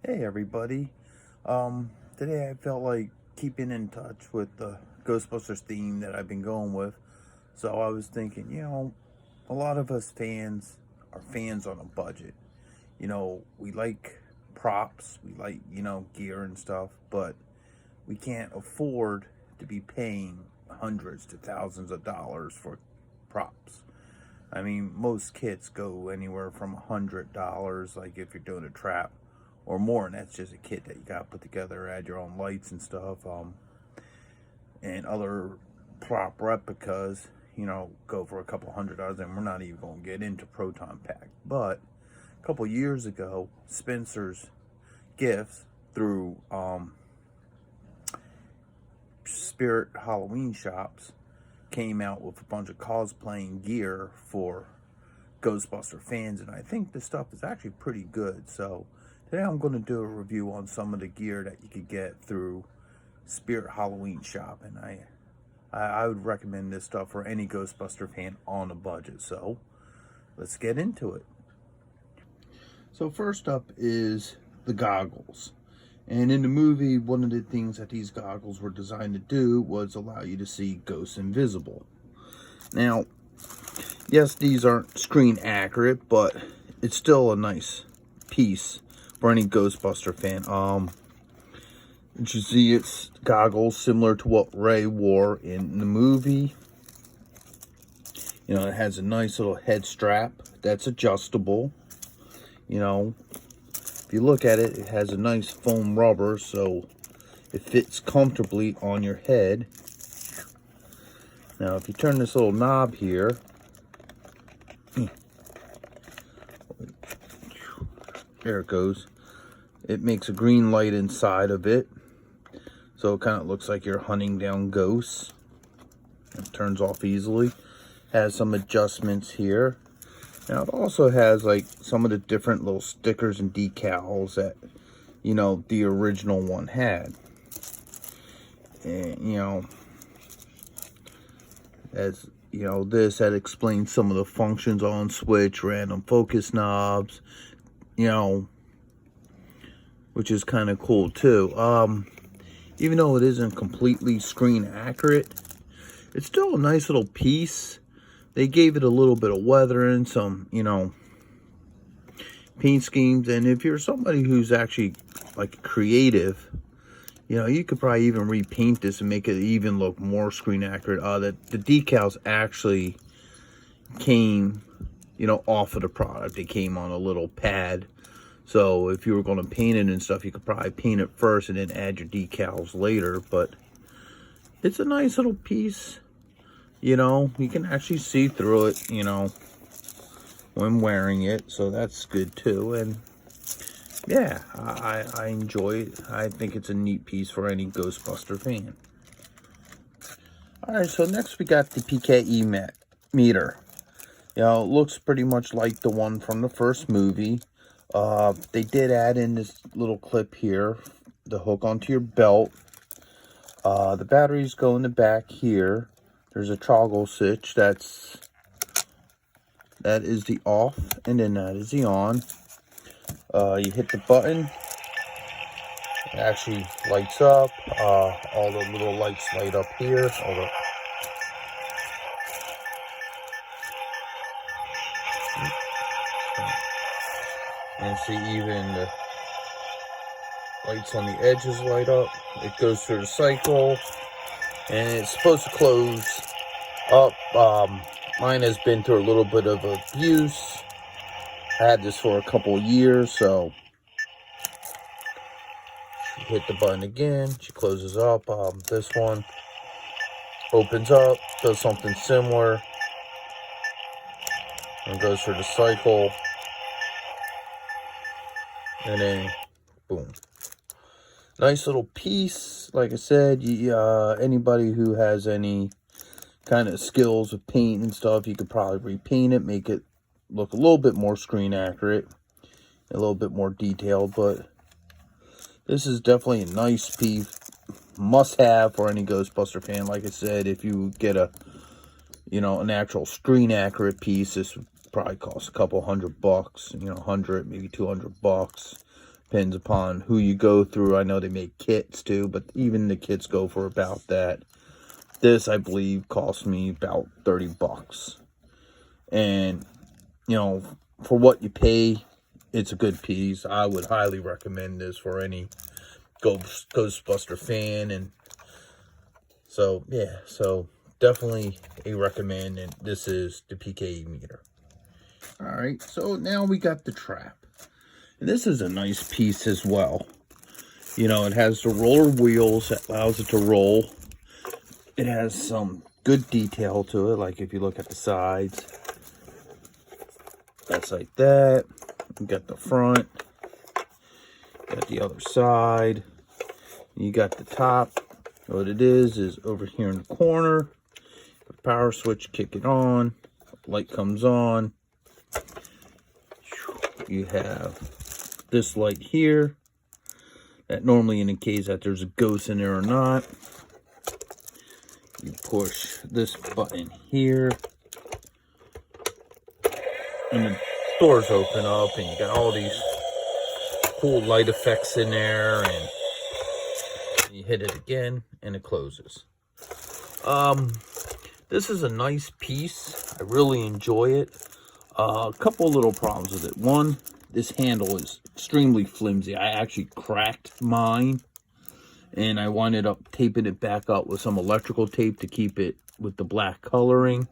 Hey everybody. Today I felt like keeping in touch with the Ghostbusters theme that I've been going with. So I was thinking, a lot of us fans are fans on a budget. We like props, we like, gear and stuff, but we can't afford to be paying hundreds to thousands of dollars for props. I mean, most kits go anywhere from $100, like if you're doing a trap, or more, and that's just a kit that you got to put together, add your own lights and stuff, and other prop replicas, go for a couple $100, and we're not even going to get into Proton Pack. But a couple years ago, Spencer's Gifts through Spirit Halloween shops came out with a bunch of cosplaying gear for Ghostbuster fans, and I think the stuff is actually pretty good. So today I'm going to do a review on some of the gear that you could get through Spirit Halloween shop, and I would recommend this stuff for any Ghostbuster fan on a budget. So let's get into it. So first up is the goggles. And in the movie, one of the things that these goggles were designed to do was allow you to see ghosts invisible. Now, yes, these aren't screen accurate, but it's still a nice piece for any Ghostbuster fan. You should see it's goggles similar to what Ray wore in the movie. It has a nice little head strap that's adjustable. If you look at it, it has a nice foam rubber, so it fits comfortably on your head. Now, if you turn this little knob here, there it goes. It makes a green light inside of it, so it kind of looks like you're hunting down ghosts. It turns off easily. Has some adjustments here. Now it also has like some of the different little stickers and decals that the original one had. And as this that explains some of the functions on switch, random focus knobs, which is kind of cool too. Even though it isn't completely screen accurate, it's still a nice little piece. They gave it a little bit of weathering, some, paint schemes. And if you're somebody who's actually like creative, you could probably even repaint this and make it even look more screen accurate. The decals actually came, off of the product. They came on a little pad. So if you were going to paint it and stuff, you could probably paint it first and then add your decals later. But it's a nice little piece. You can actually see through it, when wearing it. So that's good too. And yeah, I enjoy it. I think it's a neat piece for any Ghostbuster fan. Alright, so next we got the PKE meter. It looks pretty much like the one from the first movie. They did add in this little clip here to hook onto your belt. The batteries go in the back here. There's a toggle switch. That is the off, and then that is the on. You hit the button, it actually lights up. All the little lights light up here. And see, even the lights on the edges light up. It goes through the cycle, and it's supposed to close up. Mine has been through a little bit of abuse. I had this for a couple of years, so hit the button again. She closes up. This one opens up, does something similar, and goes through the cycle, and then boom. Nice little piece. Like I said, anybody who has any kind of skills with paint and stuff, you could probably repaint it, make it look a little bit more screen accurate, a little bit more detailed. But this is definitely a nice piece, must have for any Ghostbuster fan. Like I said, if you get an actual screen accurate piece, this would probably cost a couple $100, $100, maybe $200. Depends upon who you go through. I know they make kits too, but even the kits go for about that. This, I believe, cost me about 30 bucks. And, you know, for what you pay, it's a good piece. I would highly recommend this for any Ghostbuster fan. And so, yeah, so definitely a recommend. And this is the PKE meter. All right, so now we got the trap. And this is a nice piece as well. You know, it has the roller wheels that allows it to roll. It has some good detail to it, like if you look at the sides. That's like that. You got the front. Got the other side. You got the top. What it is over here in the corner. The power switch, kick it on. Light comes on. You have this light here that normally indicates that there's a ghost in there or not. You push this button here and the doors open up, and you got all these cool light effects in there, and you hit it again and it closes. This is a nice piece. I really enjoy it. A couple little problems with it. One, this handle is extremely flimsy. I actually cracked mine, and I winded up taping it back up with some electrical tape to keep it with the black coloring.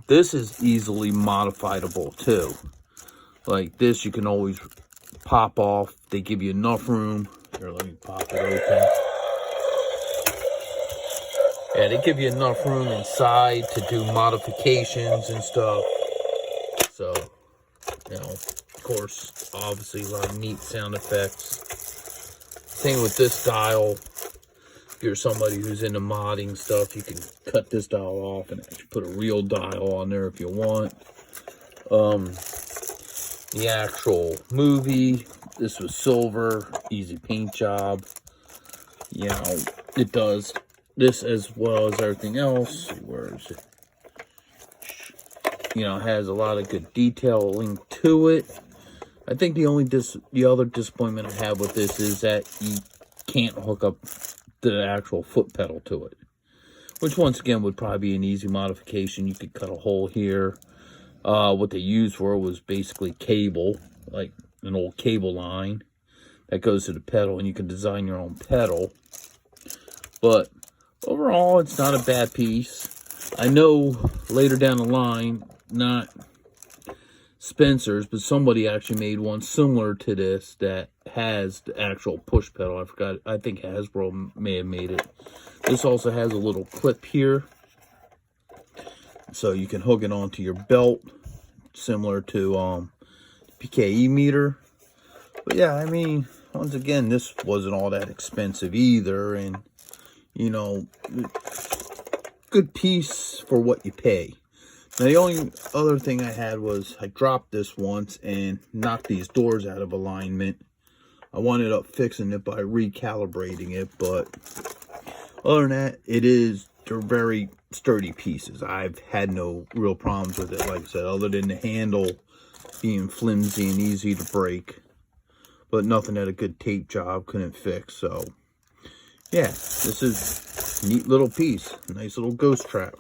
This is easily modifiable too. Like this, you can always pop off. They give you enough room. Here, let me pop it open. Yeah, they give you enough room inside to do modifications and stuff. So, you know, of course, obviously a lot of neat sound effects. Same with this dial. If you're somebody who's into modding stuff, you can cut this dial off and actually put a real dial on there if you want. The actual movie, this was silver, easy paint job. You know, it does this as well as everything else. Where is it? You know, has a lot of good detailing to it. I think the other disappointment I have with this is that you can't hook up the actual foot pedal to it, which once again would probably be an easy modification. You could cut a hole here. What they used for it was basically cable, like an old cable line that goes to the pedal, and you can design your own pedal. But overall, it's not a bad piece. I know later down the line, not Spencer's, but somebody actually made one similar to this that has the actual push pedal. I forgot. I think Hasbro may have made it. This also has a little clip here, so you can hook it onto your belt, similar to PKE meter. But yeah, I mean, once again, this wasn't all that expensive either, and you know, good piece for what you pay. Now, the only other thing I had was I dropped this once and knocked these doors out of alignment. I wound up fixing it by recalibrating it, but other than that, they're very sturdy pieces. I've had no real problems with it, like I said, other than the handle being flimsy and easy to break. But nothing that a good tape job couldn't fix. So, yeah, this is a neat little piece. Nice little ghost trap.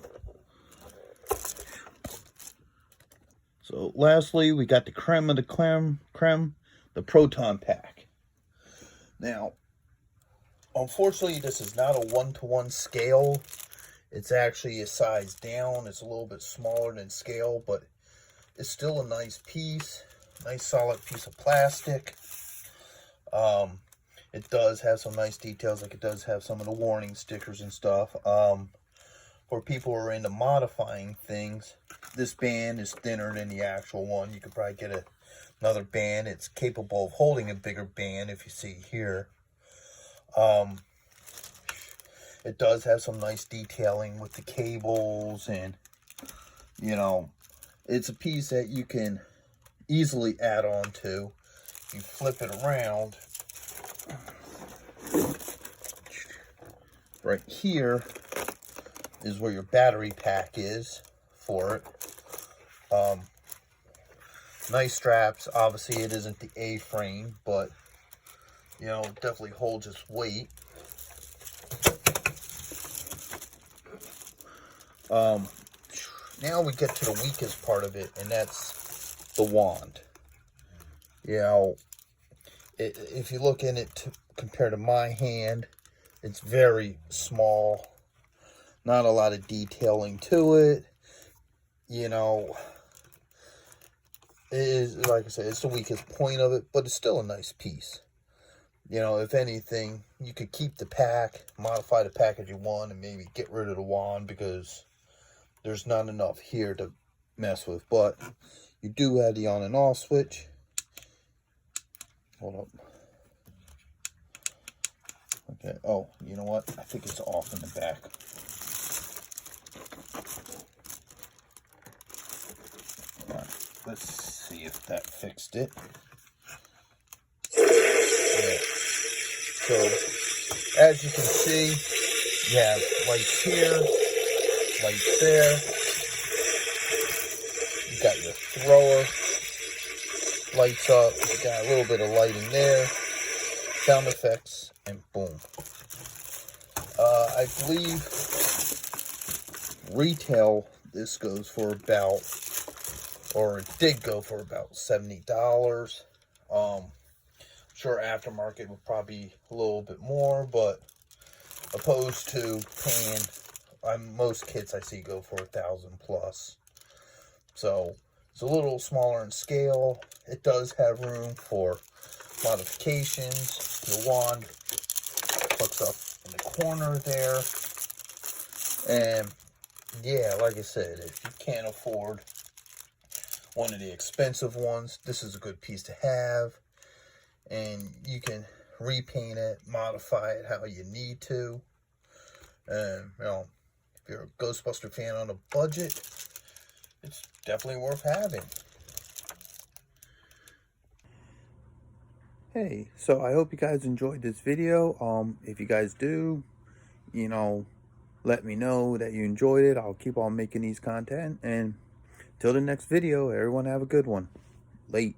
So, lastly, we got the creme of the creme, the Proton Pack. Now, unfortunately, this is not a one-to-one scale. It's actually a size down. It's a little bit smaller than scale, but it's still a nice piece. Nice solid piece of plastic. It does have some nice details, like it does have some of the warning stickers and stuff. For people who are into modifying things, this band is thinner than the actual one. You could probably get another band. It's capable of holding a bigger band, if you see here. It does have some nice detailing with the cables, and you know, it's a piece that you can easily add on to. You flip it around. Right here is where your battery pack is for it. Nice straps. Obviously, it isn't the A-frame, but, you know, it definitely holds its weight. Now we get to the weakest part of it, and that's the wand. You know, if you look in it compared to my hand, it's very small. Not a lot of detailing to it. You know, it is, like I said, it's the weakest point of it, but it's still a nice piece. You know, if anything, you could keep the pack, modify the pack as you want, and maybe get rid of the wand because there's not enough here to mess with. But you do have the on and off switch. Hold up. Okay. Oh, you know what? I think it's off in the back. All right. Let's see if that fixed it. Yeah. So, as you can see, you have lights here, lights there. You got your thrower, lights up. You got a little bit of lighting there. Sound effects, and boom. I believe retail, this goes for about, or it did go for about $70. Sure, aftermarket would probably be a little bit more, but opposed to paying, most kits I see go for $1,000 plus. So it's a little smaller in scale. It does have room for modifications. The wand hooks up in the corner there. And yeah, like I said, if you can't afford one of the expensive ones, this is a good piece to have. And you can repaint it, modify it how you need to. And, you know, if you're a Ghostbuster fan on a budget, it's definitely worth having. Hey, so I hope you guys enjoyed this video. If you guys do, you know, let me know that you enjoyed it. I'll keep on making these content. And till the next video, everyone have a good one. Late.